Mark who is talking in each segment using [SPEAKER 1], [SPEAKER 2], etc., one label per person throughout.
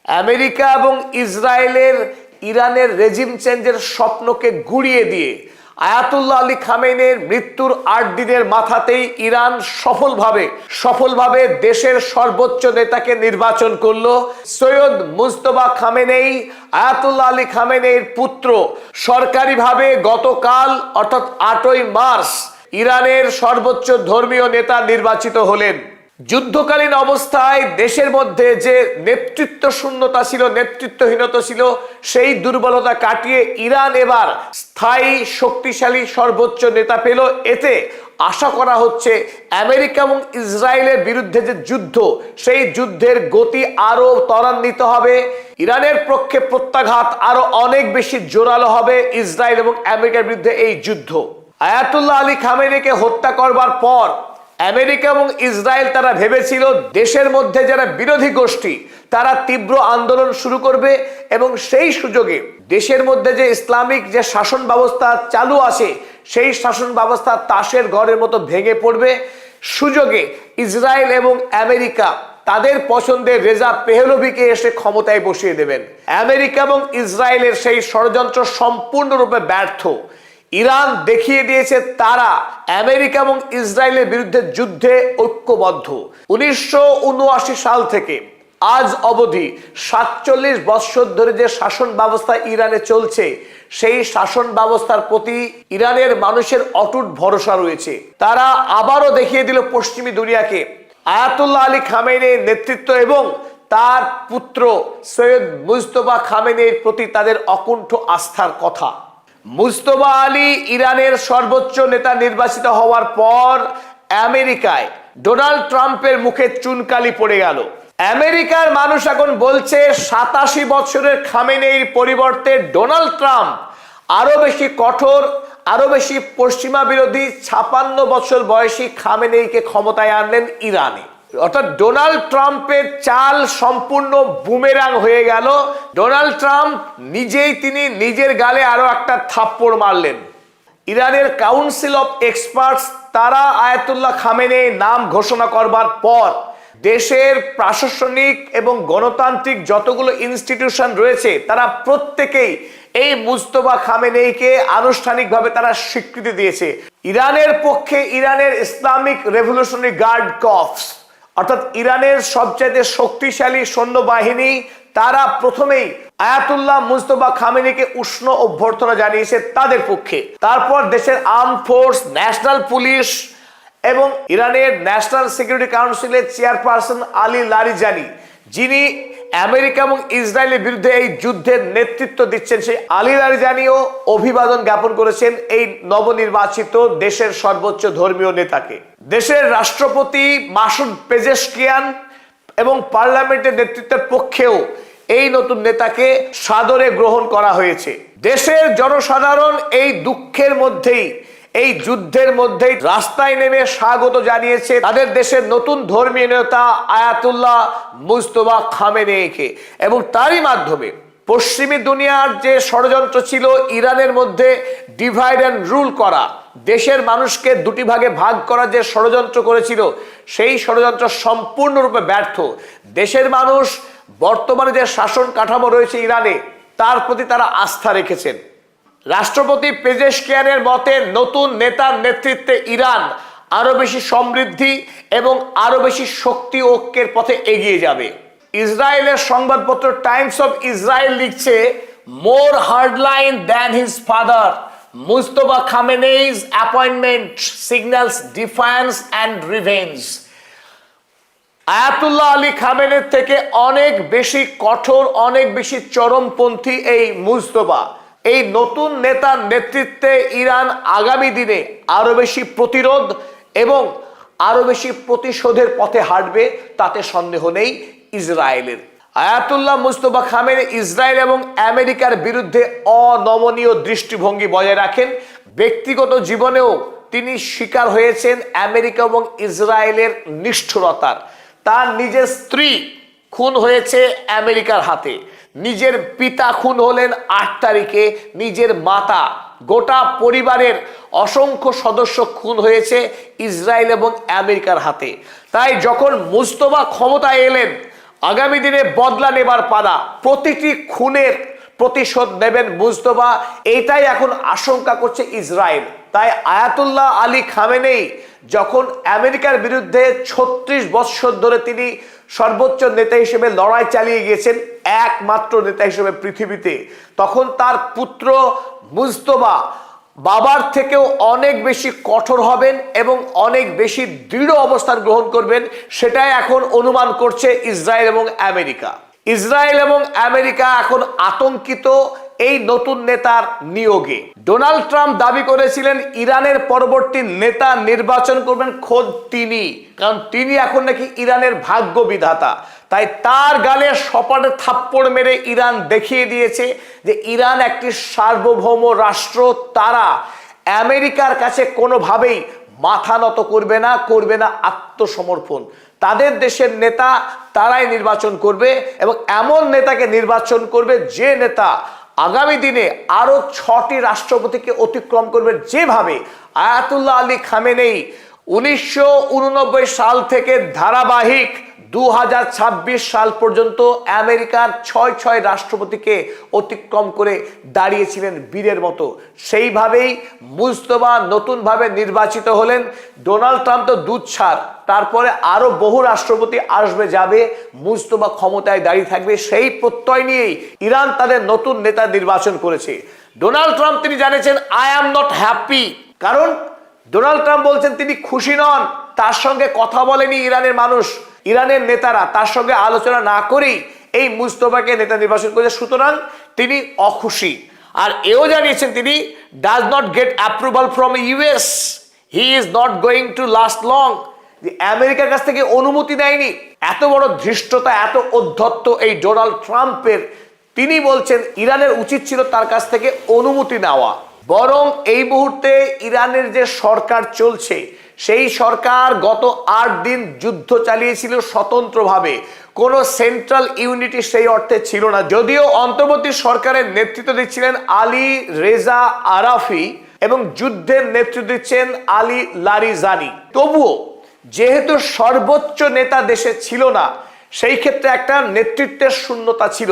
[SPEAKER 1] America এবং ইসরায়েলের ইরানের রেজিম চেঞ্জের স্বপ্নকে গুড়িয়ে দিয়ে আয়াতুল্লাহ আলী খামেনির মৃত্যুর ৮ দিনের মাথাতেই ইরান সফলভাবে দেশের সর্বোচ্চ নেতাকে নির্বাচন করলো। Seyed Mojtaba Khamenei, Ayatollah Ali খামেনির পুত্র, সরকারিভাবে গতকাল অর্থাৎ ৮ই মার্চ ইরানের সর্বোচ্চ ধর্মীয় নেতা নির্বাচিত হলেন। যুদ্ধকালীন অবস্থায় দেশের মধ্যে যে নেতৃত্ব শূন্যতা ছিল, নেতৃত্বহীনতা ছিল, সেই দুর্বলতা কাটিয়ে ইরান এবার স্থায়ী শক্তিশালী সর্বোচ্চ নেতা পেল। এতে আশা করা হচ্ছে আমেরিকা এবং ইসরায়েলের বিরুদ্ধে যে যুদ্ধ, সেই যুদ্ধের গতি আরো ত্বরান্বিত হবে। ইরানের পক্ষে প্রত্যাঘাত আরো অনেক বেশি জোরালো হবে ইসরায়েল এবং আমেরিকার বিরুদ্ধে এই যুদ্ধ। আয়াতুল্লাহ আলী খামেনিকে হত্যা করবার পর আমেরিকা এবং ইসরায়েল তারা ভেবেছিল দেশের মধ্যে যারা বিরোধী গোষ্ঠী তারা তীব্র আন্দোলন শুরু করবে এবং সেই সুযোগে দেশের মধ্যে যে ইসলামিক যে শাসন ব্যবস্থা চালু আছে সেই শাসন ব্যবস্থা তাসের ঘরের মতো ভেঙে পড়বে। সুযোগে ইসরায়েল এবং আমেরিকা তাদের পছন্দের রেজা পেহলভিকে এসে ক্ষমতায় বসিয়ে দেবেন। আমেরিকা এবং ইসরায়েলের সেই ষড়যন্ত্র সম্পূর্ণরূপে ব্যর্থ। ইরান দেখিয়ে দিয়েছে তারা আমেরিকা এবং ইসরায়েলের বিরুদ্ধে যুদ্ধে ঐক্যবদ্ধ। ১৯৭৯ সাল থেকে আজ অবধি ৪৭ বছর ধরে যে শাসন ব্যবস্থা ইরানে চলছে, সেই শাসন ব্যবস্থার প্রতি ইরানের মানুষের অটুট ভরসা রয়েছে। তারা আবারও দেখিয়ে দিল পশ্চিমী দুনিয়াকে আয়াতুল্লাহ আলী খামেনির নেতৃত্ব এবং তার পুত্র সৈয়দ মুজতবা খামেনির প্রতি তাদের অকুণ্ঠ আস্থার কথা। মুজতবা আলী ইরানের সর্বোচ্চ নেতা নির্বাচিত হওয়ার পর আমেরিকায় ডোনাল্ড ট্রাম্পের মুখে চুনকালি পড়ে গেল। আমেরিকার মানুষ এখন বলছে ৮৭ বছরের খামেনির পরিবর্তে ডোনাল্ড ট্রাম্প আরো বেশি কঠোর, আরো বেশি পশ্চিমা বিরোধী ৫৬ বছর বয়সী খামেনিকে ক্ষমতায় আনলেন ইরানে। অর্থাৎ ডোনাল্ড ট্রাম্পের চাল সম্পূর্ণ বুমেরাং হয়ে গেল। ডোনাল্ড ট্রাম্প তিনি নিজের গালে আরো একটা থাপ্পড় মারলেন। ইরানের কাউন্সিল অফ এক্সপার্টস তারা আয়াতুল্লাহ খামেনির নাম ঘোষণা করবার পর দেশের প্রশাসনিক এবং গণতান্ত্রিক যতগুলো ইনস্টিটিউশন রয়েছে তারা প্রত্যেকেই এই মুজতবা খামেনিকে আনুষ্ঠানিকভাবে তারা স্বীকৃতি দিয়েছে। ইরানের পক্ষে ইরানের ইসলামিক রেভলিউশনারি গার্ড কর্পস অর্থাৎ ইরানের সবচেয়ে শক্তিশালী সৈন্যবাহিনী তারা প্রথমেই আয়াতুল্লাহ মুজতবা খামেনিকে উষ্ণ অভ্যর্থনা জানিয়েছে তাদের পক্ষে। তারপর দেশের আর্ম ফোর্স, ন্যাশনাল পুলিশ এবং ইরানের ন্যাশনাল সিকিউরিটি কাউন্সিলের চেয়ারপারসন আলী লারিজানি, যিনি আমেরিকা এবং ইসরায়েলের বিরুদ্ধে এই যুদ্ধের নেতৃত্ব দিচ্ছেন, সেই আলী লারিজানিও অভিবাদন জ্ঞাপন করেছেন এই নবনির্বাচিত দেশের সর্বোচ্চ ধর্মীয় নেতাকে। দেশের রাষ্ট্রপতি মাসুদ পেজেশকিয়ান এবং পার্লামেন্টের নেতৃত্বের পক্ষেও এই নতুন নেতাকে সাদরে গ্রহণ করা হয়েছে। দেশের জনসাধারণ এই দুঃখের মধ্যেই, এই যুদ্ধের মধ্যেই রাস্তায় নেমে স্বাগত জানিয়েছে তাদের দেশের নতুন ধর্মীয় নেতা আয়াতুল্লাহ মুজতবা খামেনিকে। এবং তারই মাধ্যমে পশ্চিমী দুনিয়ার যে ষড়যন্ত্র ছিল ইরানের মধ্যে ডিভাইড অ্যান্ড রুল করা, দেশের মানুষকে দুটি ভাগে ভাগ করা যে ষড়যন্ত্র করেছিল, সেই ষড়যন্ত্র সম্পূর্ণরূপে ব্যর্থ। দেশের মানুষ বর্তমানে যে শাসন কাঠামো রয়েছে ইরানে তার প্রতি তারা আস্থা রেখেছেন। রাষ্ট্রপতি পেজেশকিয়ানের মতে নতুন নেতার নেতৃত্বে ইরান আরো বেশি সমৃদ্ধি এবং আরো বেশি শক্তি ঐক্যের পথে এগিয়ে যাবে। ইসরায়েলের সংবাদপত্র টাইমস অফ ইসরায়েল লিখছে, more hardline than his father, Mojtaba খামেনি's appointment signals defiance and revenge। Ayatollah Ali খামেনির থেকে অনেক বেশি কঠোর, অনেক বেশি চরমপন্থী এই মুজতবা। এই নতুন নেতার নেতৃত্বে ইরান আগামী দিনে আরো বেশি প্রতিরোধ এবং আরো বেশি প্রতিশোধের পথে হাঁটবে, তাতে সন্দেহ নেই ইসরায়েলের। আয়াতুল্লাহ মুজতবা খামেনি ইসরায়েল এবং আমেরিকার বিরুদ্ধে অনমনীয় দৃষ্টিভঙ্গি বজায় রাখেন। ব্যক্তিগত জীবনেও তিনি শিকার হয়েছেন আমেরিকা এবং ইসরায়েলের নিষ্ঠুরতার। তার নিজের স্ত্রী খুন হয়েছে আমেরিকার হাতে, নিজের পিতা খুন হলেন ৮ তারিখে, নিজের মাতা, গোটা পরিবারের অসংখ্য সদস্য খুন হয়েছে ইসরায়েল এবং আমেরিকার হাতে। তাই যখন মুজতবা ক্ষমতায় এলেন আগামী দিনে বদলা নেবার পালা, প্রতিটি খুনের প্রতিশোধ নেবেন মুজতবা, এইটাই এখন আশঙ্কা করছে ইসরায়েল। তাই আয়াতুল্লাহ আলী খামেনেই যখন আমেরিকার বিরুদ্ধে ৩৬ বৎসর ধরে তিনি সর্বোচ্চ নেতা হিসেবে লড়াই চালিয়ে গিয়েছেন, একমাত্র নেতা হিসেবে পৃথিবীতে, তখন তার পুত্র মুজতবা বাবার থেকেও অনেক বেশি কঠোর হবেন এবং অনেক বেশি দৃঢ় অবস্থান গ্রহণ করবেন, সেটাই এখন অনুমান করছে ইসরায়েল এবং আমেরিকা। ইসরায়েল এবং আমেরিকা এখন আতঙ্কিত এই নতুন নেতার নিয়োগে। ডোনাল্ড ট্রাম্প দাবি করেছিলেন ইরানের পরবর্তী নেতা নির্বাচন করবেন খোদ তিনি, কারণ তিনি এখন নাকি ইরানের ভাগ্য বিধাতা। তাই তার গালে সপাটে থাপ্পড় মেরে ইরান দেখিয়ে দিয়েছে যে ইরান একটি সার্বভৌম রাষ্ট্র, তারা আমেরিকার কাছে কোনোভাবেই মাথা নত করবে না আত্মসমর্পণ। তাদের দেশের নেতা তারাই নির্বাচন করবে এবং এমন নেতাকে নির্বাচন করবে যে নেতা আগামী দিনে আরো 6টি রাষ্ট্রপতিকে অতিক্রম করবে, যেভাবে আয়াতুল্লাহ আলী খামেনেই 1989 সাল থেকে ধারাবাহিক 2026 সাল পর্যন্ত আমেরিকার 6 রাষ্ট্রপতিকে অতিক্রম করে দাঁড়িয়েছিলেন বীরের মতো, সেইভাবেই মুজতবা নতুনভাবে নির্বাচিত হলেন। ডোনাল্ড ট্রাম্প তো দুধ ছাড়, তারপরে আরো বহু রাষ্ট্রপতি আসবে যাবে, মুজতবা ক্ষমতায় দাঁড়িয়ে থাকবে, সেই প্রত্যয় নিয়েই ইরান তাদের নতুন নেতা নির্বাচন করেছে। ডোনাল্ড ট্রাম্প তিনি জানিয়েছেন আই অ্যাম নট হ্যাপি, কারণ ডোনাল্ড ট্রাম্প বলছেন তিনি খুশি নন, তার সঙ্গে কথা বলেনি ইরানের মানুষ, ইরানের নেতারা তার সঙ্গে আলোচনা না করেই এই মুজতবাকে নেতা নির্বাচন করেছে, সুতরাং তিনি অখুশি। আর এও জানিয়েছেন তিনি does not get approval from US, he is not going to last long, যে আমেরিকার কাছ থেকে অনুমতি নেয়নি। এত বড় ধৃষ্টতা, এত অধ্যত্ত এই ডোনাল্ড ট্রাম্পের, তিনি বলছেন ইরানের উচিত ছিল তার কাছ থেকে অনুমতি নেওয়া। বরং এই মুহূর্তে ইরানের যে সরকার চলছে, সেই সরকার গত 8 দিন যুদ্ধ চালিয়েছিল স্বতন্ত্রভাবে, কোনো সেন্ট্রাল ইউনিটি সেই অর্থে ছিল না। যদিও অন্তর্বর্তী সরকারের নেতৃত্ব দিচ্ছিলেন আলী রেজা আরাফি এবং যুদ্ধের নেতৃত্ব দিচ্ছেন আলী লারিজানি, তবুও যেহেতু সর্বোচ্চ নেতা দেশে ছিল না, সেই ক্ষেত্রে একটা নেতৃত্বের শূন্যতা ছিল।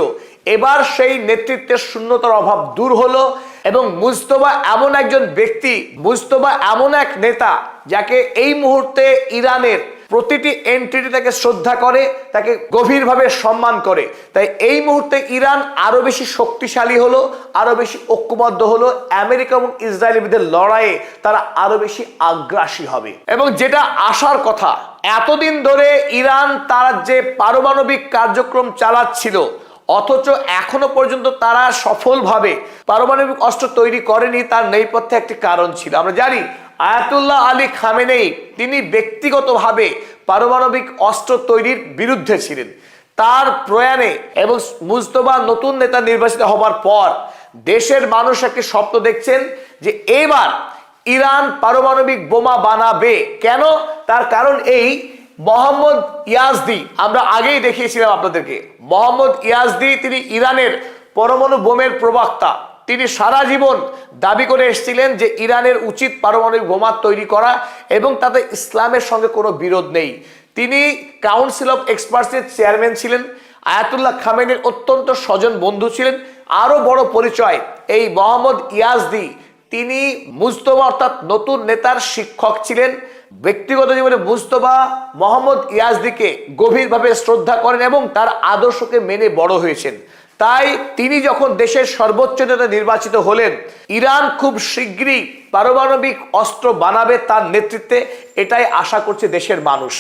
[SPEAKER 1] এবার সেই নেতৃত্বের শূন্যতার অভাব দূর হলো এবং মুজতবা এমন একজন ব্যক্তি, মুজতবা এমন এক নেতা যাকে এই মুহূর্তে ইরানের প্রতিটি এন্টিটি তাকে শ্রদ্ধা করে, তাকে গভীরভাবে সম্মান করে। তাই এই মুহূর্তে ইরান আরো বেশি শক্তিশালী হলো, আরো বেশি ঐক্যবদ্ধ হলো, আমেরিকা এবং ইসরায়েলের বিরুদ্ধে লড়াইয়ে তারা আরো বেশি আগ্রাসী হবে। এবং যেটা আসার কথা, এতদিন ধরে ইরান তার যে পারমাণবিক কার্যক্রম চালাচ্ছিল, অথচ এখনো পর্যন্ত তারা সফলভাবে পারমাণবিক অস্ত্র তৈরি করেনি, তার নেপথ্যে একটি কারণ ছিল। আমরা জানি আয়াতুল্লাহ আলী খামেনেই তিনি ব্যক্তিগতভাবে পারমাণবিক অস্ত্র তৈরির বিরুদ্ধে ছিলেন। তার প্রয়াণে এবং মুজতবা নতুন নেতা নির্বাচিত হবার পর দেশের মানুষ একটি স্বপ্ন দেখছেন যে এবার ইরান পারমাণবিক বোমা বানাবে। কেন? তার কারণ এই মোহাম্মদ ইয়াজদি, আমরা আগেই দেখিয়েছিলাম আপনাদেরকে, মোহাম্মদ ইয়াজদি তিনি ইরানের পরমাণু বোমের প্রবক্তা। তিনি সারা জীবন দাবি করে এসেছিলেন যে ইরানের উচিত পারমাণবিক বোমা তৈরি করা এবং তাতে ইসলামের সঙ্গে কোনো বিরোধ নেই। তিনি কাউন্সিল অফ এক্সপার্টসের চেয়ারম্যান ছিলেন, আয়াতুল্লাহ খামেনির অত্যন্ত স্বজন বন্ধু ছিলেন। আরো বড় পরিচয়, এই মোহাম্মদ ইয়াজদি তিনি মুজতবা অর্থাৎ নতুন নেতার শিক্ষক ছিলেন। ব্যক্তিগত জীবনে মুজতবা মোহাম্মদ ইয়াজদিকে গভীরভাবে শ্রদ্ধা করেন এবং তার আদর্শকে মেনে বড় হয়েছেন। তাই তিনি যখন দেশের সর্বোচ্চ নেতা নির্বাচিত হলেন, ইরান খুব শীঘ্রই পারমাণবিক অস্ত্র বানাবে তার নেতৃত্বে, এটাই আশা করছে দেশের মানুষ।